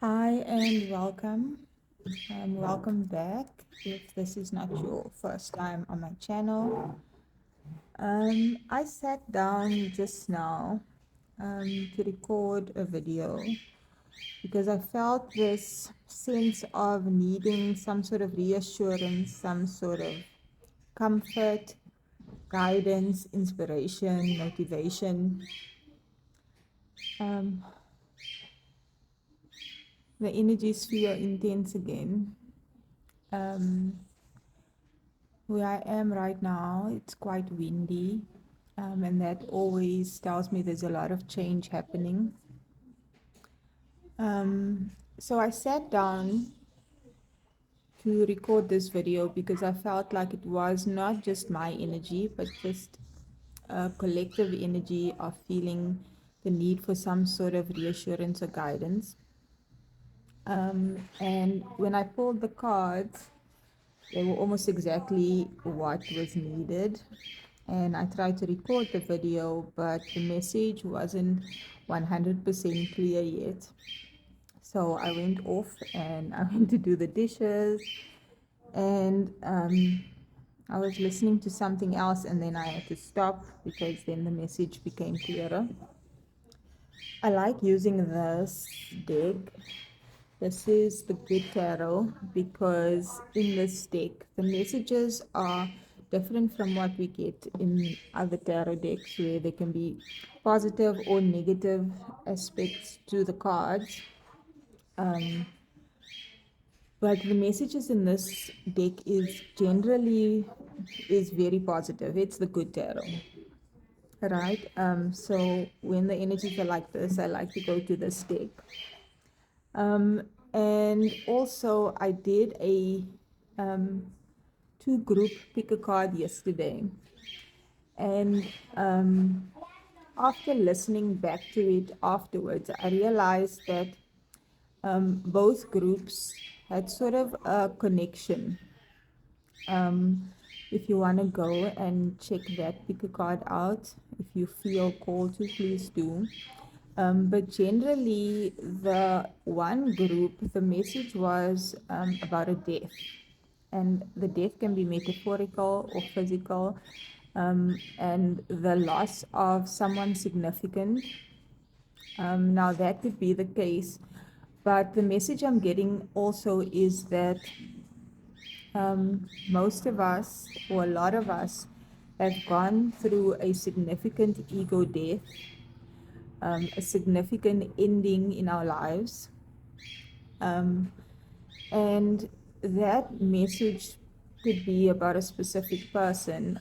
Hi and welcome. Welcome back if this is not your first time on my channel. I sat down just now to record a video because I felt this sense of needing some sort of reassurance, some sort of comfort, guidance, inspiration, motivation. Um, the energies feel intense again. Um, Where I am right now, it's quite windy, and that always tells me there's a lot of change happening. So I sat down to record this video because I felt like it was not just my energy, but just a collective energy of feeling the need for some sort of reassurance or guidance. And when I pulled the cards, they were almost exactly what was needed. And I tried to record the video, but the message wasn't 100% clear yet. So I went off and I went to do the dishes, and I was listening to something else, and then I had to stop because then the message became clearer. I like using this deck. This is the Good Tarot because in this deck, the messages are different from what we get in other tarot decks, where there can be positive or negative aspects to the cards. But the messages in this deck is very positive. It's the Good Tarot, right? So when the energies are like this, I like to go to this deck. And also, I did a two group pick a card yesterday. And after listening back to it afterwards, I realized that both groups had sort of a connection. If you want to go and check that pick a card out, if you feel called to, please do. But generally, the one group, the message was about a death. And the death can be metaphorical or physical, and the loss of someone significant. Now, that could be the case. But the message I'm getting also is that most of us, or a lot of us, have gone through a significant ego death, a significant ending in our lives. And that message could be about a specific person,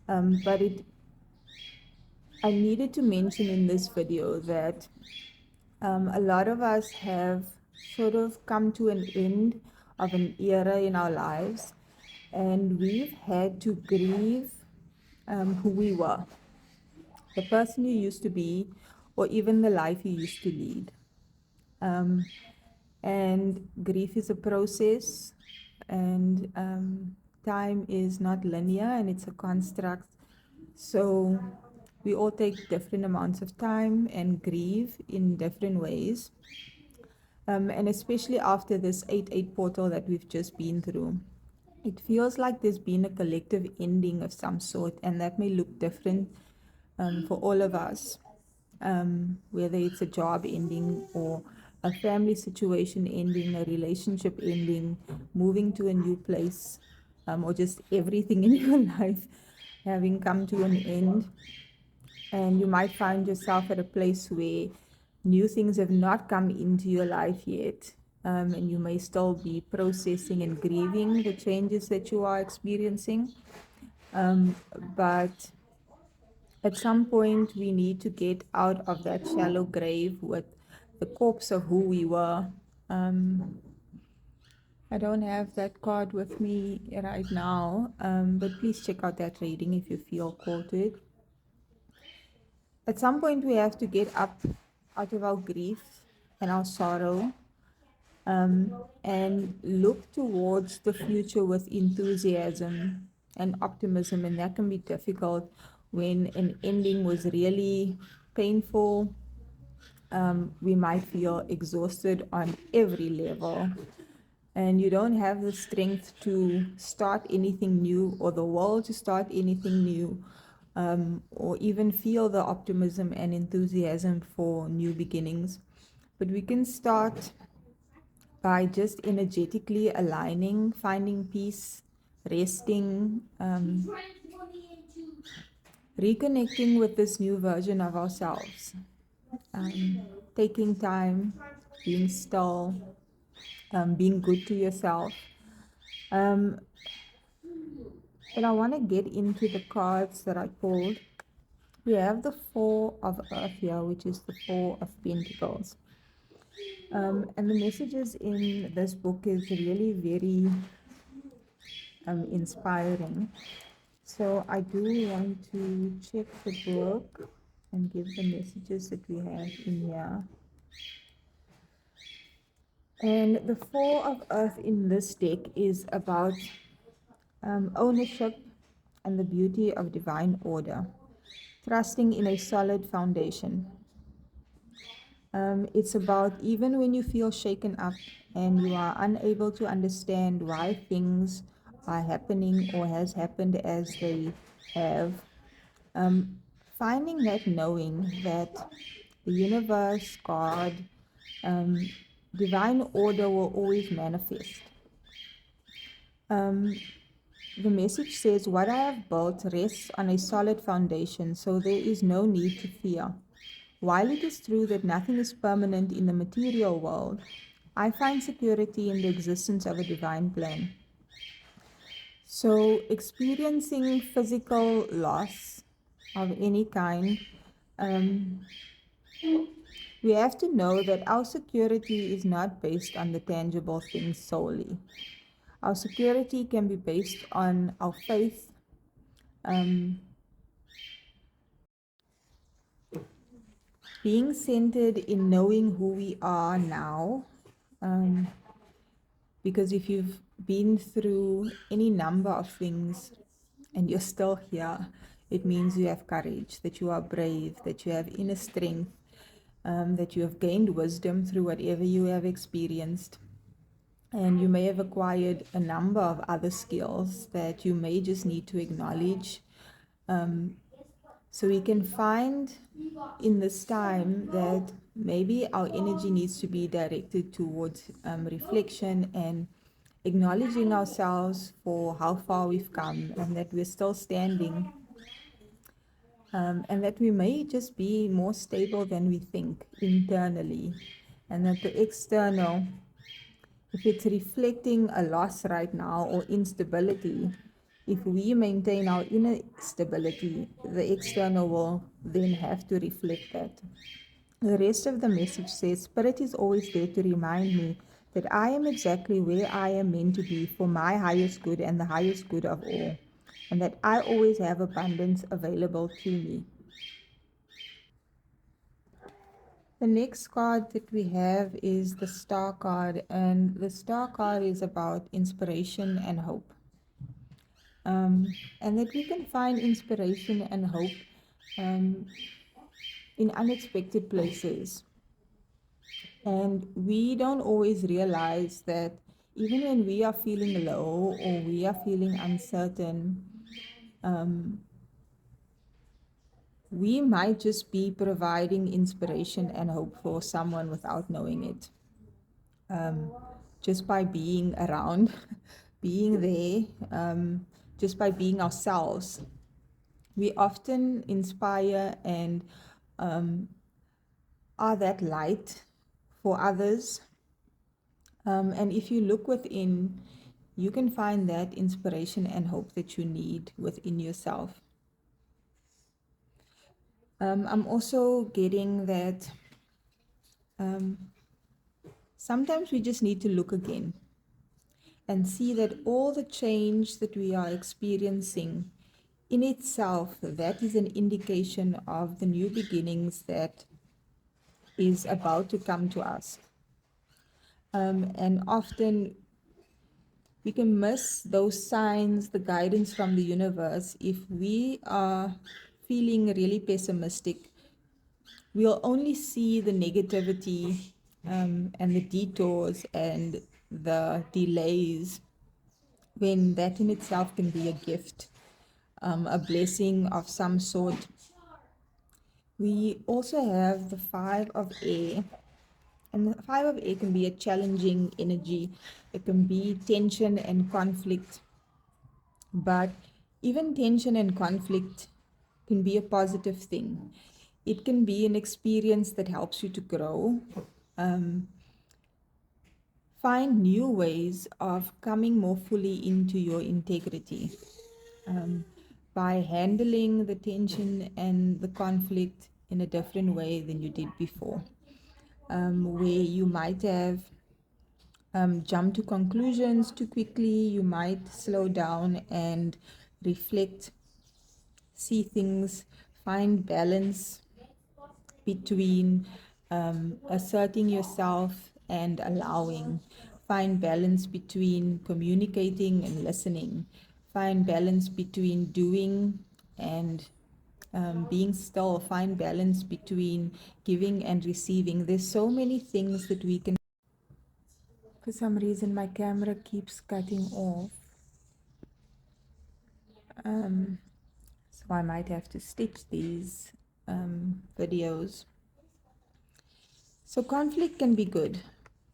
but I needed to mention in this video that a lot of us have sort of come to an end of an era in our lives, and we've had to grieve who we were, the person you used to be, or even the life you used to lead. And grief is a process, and time is not linear, and it's a construct. So we all take different amounts of time and grieve in different ways. And especially after this 8-8 portal that we've just been through, it feels like there's been a collective ending of some sort, and that may look different for all of us, whether it's a job ending or a family situation ending, a relationship ending, moving to a new place, or just everything in your life having come to an end. And you might find yourself at a place where new things have not come into your life yet. And you may still be processing and grieving the changes that you are experiencing. But at some point, we need to get out of that shallow grave with the corpse of who we were. I don't have that card with me right now, but please check out that reading if you feel called to it. At some point, we have to get up out of our grief and our sorrow, and look towards the future with enthusiasm and optimism. And that can be difficult when an ending was really painful, we might feel exhausted on every level, and you don't have the strength to start anything new or the world to start anything new, or even feel the optimism and enthusiasm for new beginnings. But we can start by just energetically aligning, finding peace, resting, reconnecting with this new version of ourselves, taking time, being still, being good to yourself. But I want to get into the cards that I pulled. We have the Four of Earth here, which is the Four of Pentacles. And the messages in this book is really very inspiring. So I do want to check the book and give the messages that we have in here. And the Four of Earth in this deck is about ownership and the beauty of divine order, trusting in a solid foundation. It's about even when you feel shaken up and you are unable to understand why things are happening or has happened as they have, finding that knowing that the universe, God, divine order will always manifest. The message says, what I have built rests on a solid foundation, so there is no need to fear. While it is true that nothing is permanent in the material world, I find security in the existence of a divine plan. So, experiencing physical loss of any kind, we have to know that our security is not based on the tangible things solely. Our security can be based on our faith, being centered in knowing who we are now. Because if you've been through any number of things and you're still here, it means you have courage, that you are brave, that you have inner strength, that you have gained wisdom through whatever you have experienced. And you may have acquired a number of other skills that you may just need to acknowledge. So we can find in this time that maybe our energy needs to be directed towards reflection and acknowledging ourselves for how far we've come and that we're still standing, and that we may just be more stable than we think internally, and that the external, if it's reflecting a loss right now or instability, if we maintain our inner stability, the external will then have to reflect that. The rest of the message says, Spirit is always there to remind me that I am exactly where I am meant to be for my highest good and the highest good of all, and that I always have abundance available to me. The next card that we have is the Star card, and the Star card is about inspiration and hope. And that we can find inspiration and hope in unexpected places. And we don't always realize that even when we are feeling low or we are feeling uncertain, we might just be providing inspiration and hope for someone without knowing it. Just by being around, being there, just by being ourselves, we often inspire and are that light for others. And if you look within, you can find that inspiration and hope that you need within yourself. I'm also getting that sometimes we just need to look again and see that all the change that we are experiencing in itself, that is an indication of the new beginnings that is about to come to us. And often we can miss those signs, the guidance from the universe, if we are feeling really pessimistic we'll only see the negativity and the detours and the delays when that in itself can be a gift, a blessing of some sort. We also have the Five of Air, and the Five of Air can be a challenging energy. It can be tension and conflict, but even tension and conflict can be a positive thing. It can be an experience that helps you to grow, um, find new ways of coming more fully into your integrity, um, by handling the tension and the conflict in a different way than you did before, where you might have jumped to conclusions too quickly. You might slow down and reflect, see things, find balance between asserting yourself and allowing. Find balance between communicating and listening. Find balance between doing and being still. Find balance between giving and receiving. There's so many things that we can. For some reason, my camera keeps cutting off. So I might have to stitch these videos. So conflict can be good,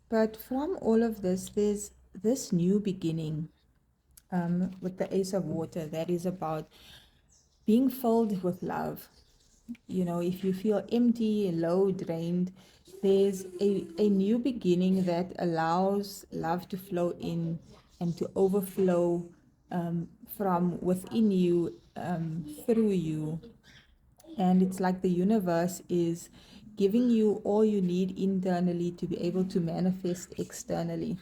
but from all of this, there's this new beginning with the Ace of Water that is about being filled with love. You know, if you feel empty, low, drained, there's a new beginning that allows love to flow in and to overflow from within you, through you. And it's like the universe is giving you all you need internally to be able to manifest externally.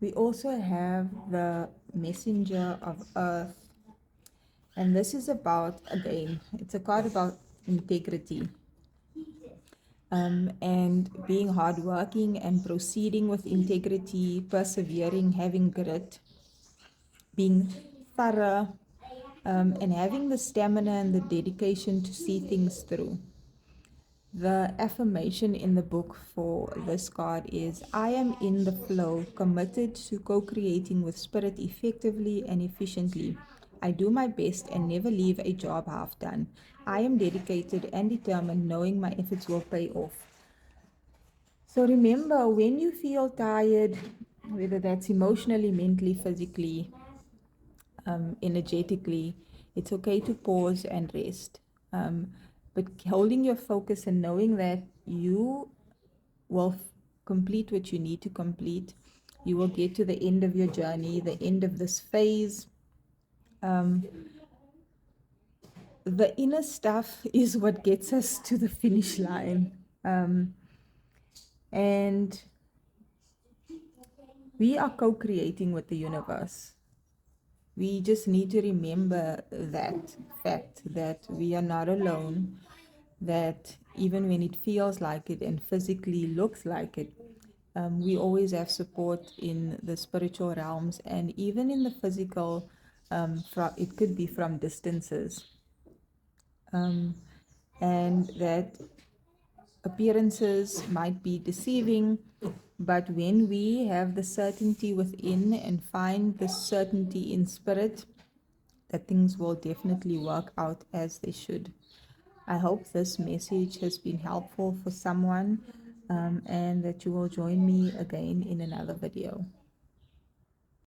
We also have the Messenger of Earth, and this is about, again, it's a card about integrity, and being hardworking and proceeding with integrity, persevering, having grit, being thorough, and having the stamina and the dedication to see things through. The affirmation in the book for this card is, I am in the flow, committed to co-creating with spirit effectively and efficiently. I do my best and never leave a job half done. I am dedicated and determined, knowing my efforts will pay off. So remember, when you feel tired, whether that's emotionally, mentally, physically, energetically, it's okay to pause and rest. But holding your focus and knowing that you will complete what you need to complete, you will get to the end of your journey, the end of this phase. The inner stuff is what gets us to the finish line. And we are co creating with the universe. We just need to remember that fact that we are not alone, that even when it feels like it and physically looks like it, we always have support in the spiritual realms and even in the physical. It could be from distances, and that appearances might be deceiving, but when we have the certainty within and find the certainty in spirit, that things will definitely work out as they should. I hope this message has been helpful for someone, and that you will join me again in another video.